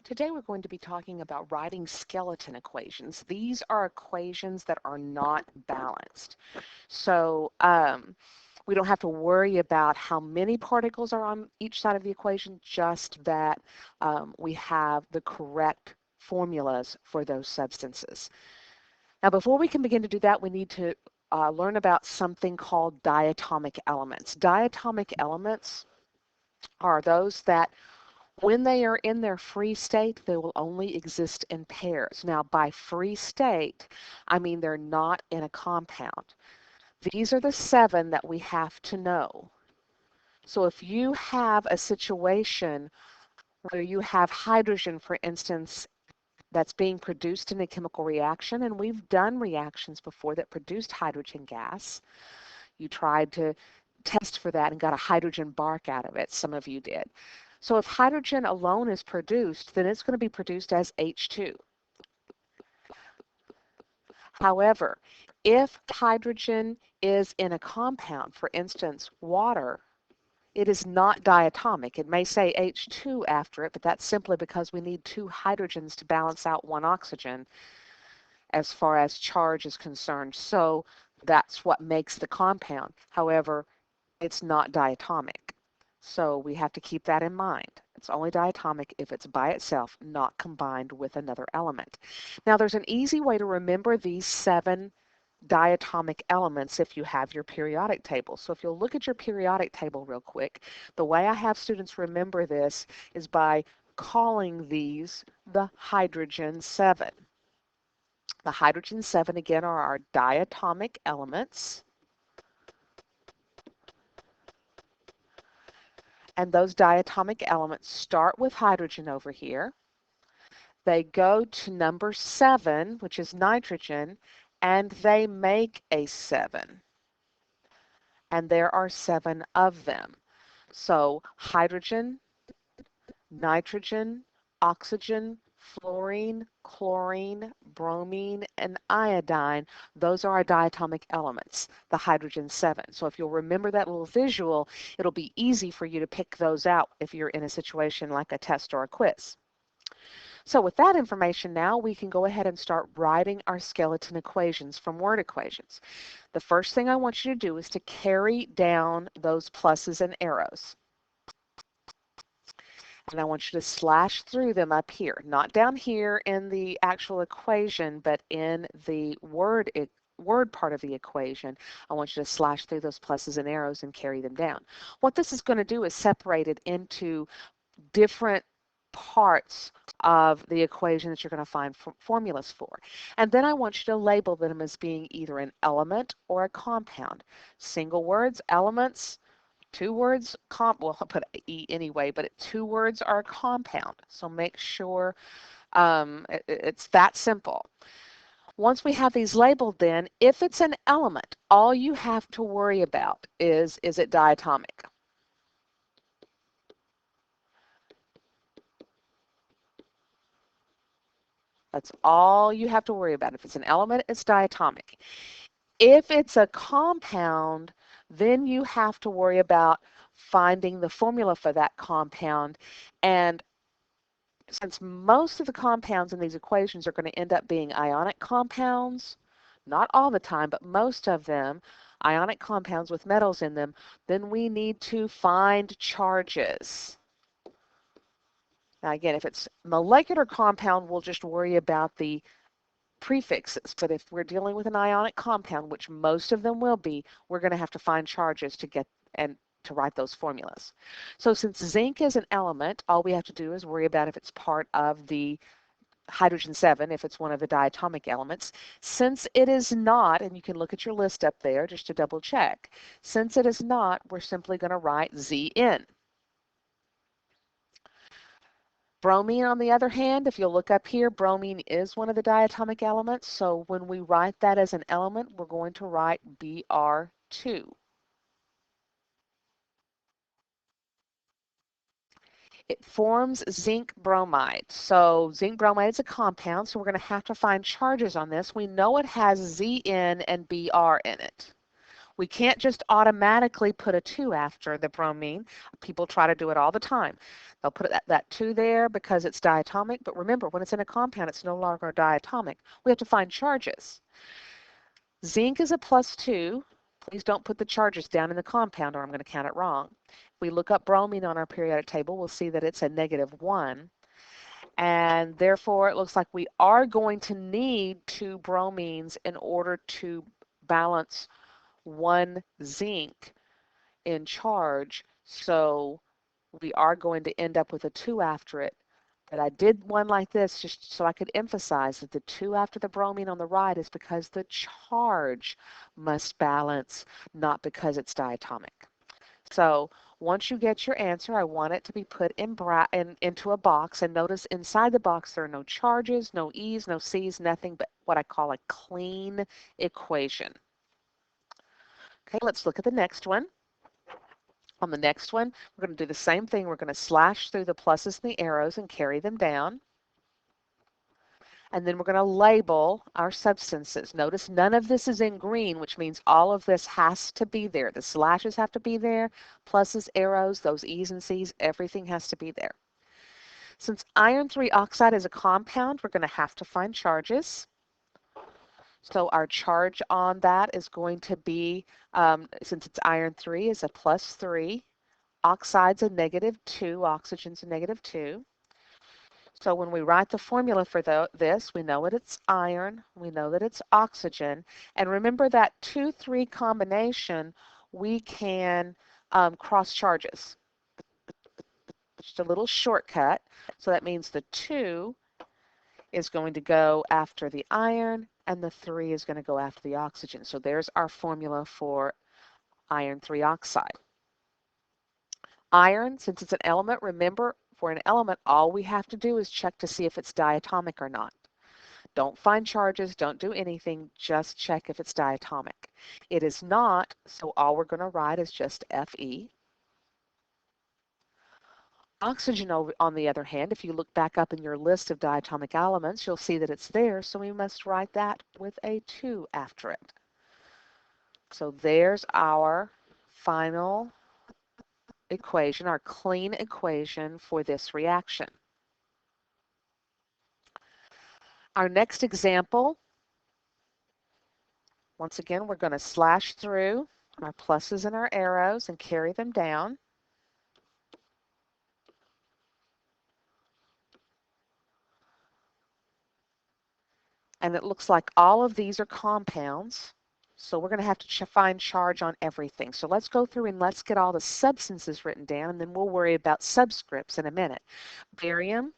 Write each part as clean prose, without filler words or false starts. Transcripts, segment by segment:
Today we're going to be talking about writing skeleton equations. These are equations that are not balanced. So we don't have to worry about how many particles are on each side of the equation, just that we have the correct formulas for those substances. Now, before we can begin to do that, we need to learn about something called diatomic elements. Diatomic elements are those that when they are in their free state, they will only exist in pairs. Now, by free state, I mean they're not in a compound. These are the 7 that we have to know. So if you have a situation where you have hydrogen, for instance, that's being produced in a chemical reaction, and we've done reactions before that produced hydrogen gas. You tried to test for that and got a hydrogen bark out of it. Some of you did. So if hydrogen alone is produced, then it's going to be produced as H2. However, if hydrogen is in a compound, for instance, water, it is not diatomic. It may say H2 after it, but that's simply because we need 2 hydrogens to balance out 1 oxygen as far as charge is concerned. So that's what makes the compound. However, it's not diatomic. So we have to keep that in mind. It's only diatomic if it's by itself, not combined with another element. Now, there's an easy way to remember these 7 diatomic elements if you have your periodic table. So if you'll look at your periodic table real quick, the way I have students remember this is by calling these the hydrogen 7. The hydrogen 7, again, are our diatomic elements. And those diatomic elements start with hydrogen over here. They go to number 7, which is nitrogen, and they make a 7. And there are 7 of them. So hydrogen, nitrogen, oxygen, fluorine, chlorine, bromine, and iodine, those are our diatomic elements, the hydrogen 7. So if you'll remember that little visual, it'll be easy for you to pick those out if you're in a situation like a test or a quiz. So with that information now, we can go ahead and start writing our skeleton equations from word equations. The first thing I want you to do is to carry down those pluses and arrows. And I want you to slash through them up here, not down here in the actual equation, but in the word part of the equation. I want you to slash through those pluses and arrows and carry them down. What this is going to do is separate it into different parts of the equation that you're going to find formulas for. And then I want you to label them as being either an element or a compound. Single words, elements. 2 words, well, I'll put E anyway, but 2 words are a compound. So make sure it's that simple. Once we have these labeled then, if it's an element, all you have to worry about is it diatomic? That's all you have to worry about. If it's an element, it's diatomic. If it's a compound, then you have to worry about finding the formula for that compound. And since most of the compounds in these equations are going to end up being ionic compounds, not all the time, but most of them, ionic compounds with metals in them, then we need to find charges. Now again, if it's molecular compound, we'll just worry about the prefixes, but if we're dealing with an ionic compound, which most of them will be, we're going to have to find charges to get and to write those formulas. So since zinc is an element, all we have to do is worry about if it's part of the hydrogen 7, if it's one of the diatomic elements. Since it is not, and you can look at your list up there just to double check, since it is not, we're simply going to write Zn. Bromine, on the other hand, if you'll look up here, bromine is one of the diatomic elements. So when we write that as an element, we're going to write Br2. It forms zinc bromide. So zinc bromide is a compound, so we're going to have to find charges on this. We know it has Zn and Br in it. We can't just automatically put a 2 after the bromine. People try to do it all the time. They'll put that 2 there because it's diatomic, but remember, when it's in a compound, it's no longer diatomic. We have to find charges. Zinc is a +2. Please don't put the charges down in the compound or I'm going to count it wrong. If we look up bromine on our periodic table, we'll see that it's a -1. And therefore, it looks like we are going to need 2 bromines in order to balance 1 zinc in charge. So we are going to end up with a 2 after it. But I did one like this just so I could emphasize that the 2 after the bromine on the right is because the charge must balance, not because it's diatomic. So once you get your answer, I want it to be put into a box. And notice inside the box there are no charges, no E's, no C's, nothing but what I call a clean equation. Okay, let's look at the next one. On the next one, we're going to do the same thing. We're going to slash through the pluses and the arrows and carry them down. And then we're going to label our substances. Notice none of this is in green, which means all of this has to be there. The slashes have to be there, pluses, arrows, those E's and C's, everything has to be there. Since iron 3 oxide is a compound, we're going to have to find charges. So our charge on that is going to be, since it's iron 3, is a +3. Oxide's a -2. Oxygen's a -2. So when we write the formula for this, we know that it's iron, we know that it's oxygen, and remember that 2-3 combination, we can cross charges. Just a little shortcut. So that means the 2 is going to go after the iron, and the 3 is going to go after the oxygen. So there's our formula for iron 3 oxide. Iron, since it's an element, remember, for an element, all we have to do is check to see if it's diatomic or not. Don't find charges, don't do anything, just check if it's diatomic. It is not, so all we're going to write is just Fe. Oxygen, on the other hand, if you look back up in your list of diatomic elements, you'll see that it's there, so we must write that with a 2 after it. So there's our final equation, our clean equation for this reaction. Our next example, once again, we're going to slash through our pluses and our arrows and carry them down. And it looks like all of these are compounds. So we're going to have to find charge on everything. So let's go through and let's get all the substances written down, and then we'll worry about subscripts in a minute. Barium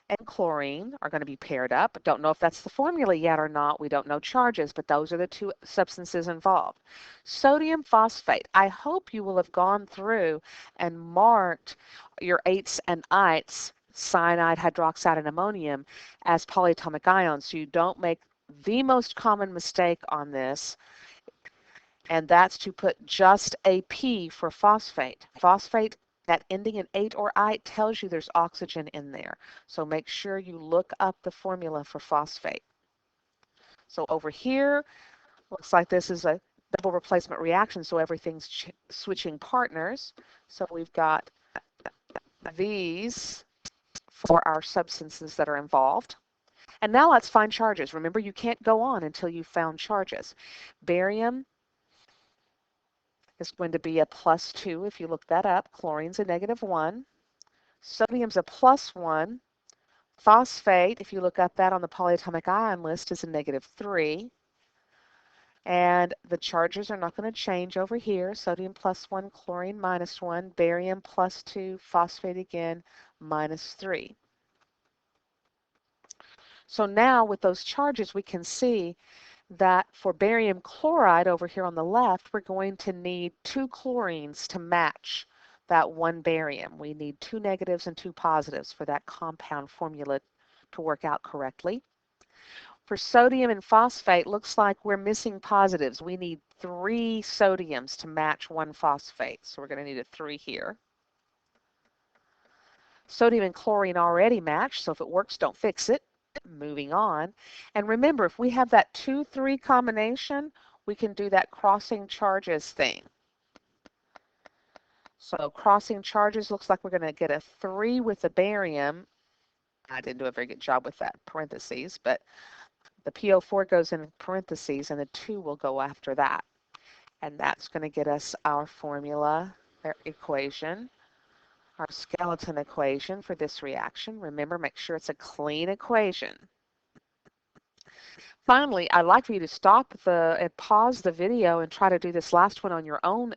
and chlorine are going to be paired up. Don't know if that's the formula yet or not. We don't know charges, but those are the 2 substances involved. Sodium phosphate. I hope you will have gone through and marked your 8s and ites, cyanide, hydroxide, and ammonium, as polyatomic ions, so you don't make the most common mistake on this, and that's to put just a P for phosphate. Phosphate, that ending in 8 or ite, tells you there's oxygen in there. So make sure you look up the formula for phosphate. So over here, looks like this is a double replacement reaction, so everything's switching partners. So we've got these for our substances that are involved. And now let's find charges. Remember, you can't go on until you've found charges. Barium is going to be a +2 if you look that up. Chlorine's a -1. Sodium's a +1. Phosphate, if you look up that on the polyatomic ion list, is a -3. And the charges are not going to change over here. Sodium +1, chlorine -1, barium +2, phosphate again -3. So now with those charges, we can see that for barium chloride over here on the left, we're going to need 2 chlorines to match that 1 barium. We need 2 negatives and 2 positives for that compound formula to work out correctly. For sodium and phosphate, looks like we're missing positives. We need 3 sodiums to match 1 phosphate, so we're going to need a 3 here. Sodium and chlorine already match, so if it works, don't fix it. Moving on. And remember, if we have that 2-3 combination, we can do that crossing charges thing. So crossing charges looks like we're going to get a 3 with the barium. I didn't do a very good job with that parentheses, but the PO4 goes in parentheses and the 2 will go after that. And that's going to get us our formula, our equation, our skeleton equation for this reaction. Remember, make sure it's a clean equation. Finally, I'd like for you to stop and pause the video and try to do this last one on your own,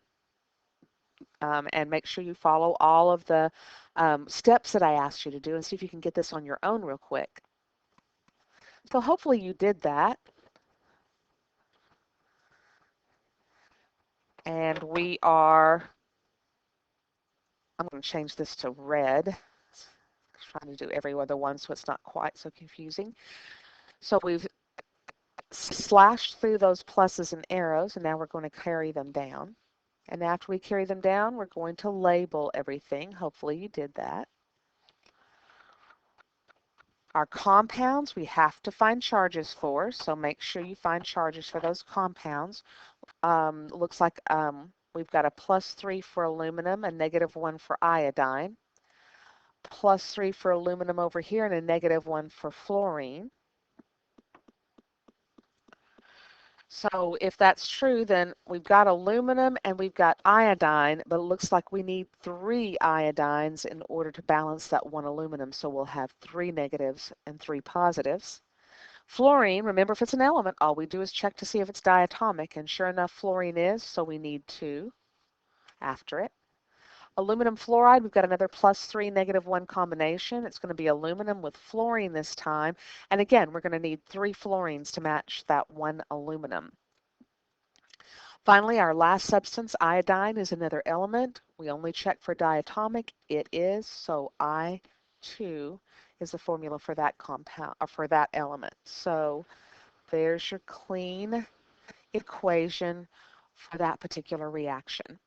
and make sure you follow all of the steps that I asked you to do and see if you can get this on your own real quick. So hopefully you did that. And I'm going to change this to red. I'm trying to do every other one so it's not quite so confusing. So we've slashed through those pluses and arrows, and now we're going to carry them down. And after we carry them down, we're going to label everything. Hopefully you did that. Our compounds, we have to find charges for, so make sure you find charges for those compounds. Looks like we've got a +3 for aluminum, a -1 for iodine, +3 for aluminum over here, and a -1 for fluorine. So if that's true, then we've got aluminum and we've got iodine, but it looks like we need 3 iodines in order to balance that 1 aluminum. So we'll have 3 negatives and 3 positives. Fluorine, remember, if it's an element, all we do is check to see if it's diatomic, and sure enough, fluorine is, so we need 2 after it. Aluminum fluoride, we've got another +3, -1 combination. It's going to be aluminum with fluorine this time. And again, we're going to need 3 fluorines to match that 1 aluminum. Finally, our last substance, iodine, is another element. We only check for diatomic. It is, so I2 is the formula for that compound, or for that element. So there's your clean equation for that particular reaction.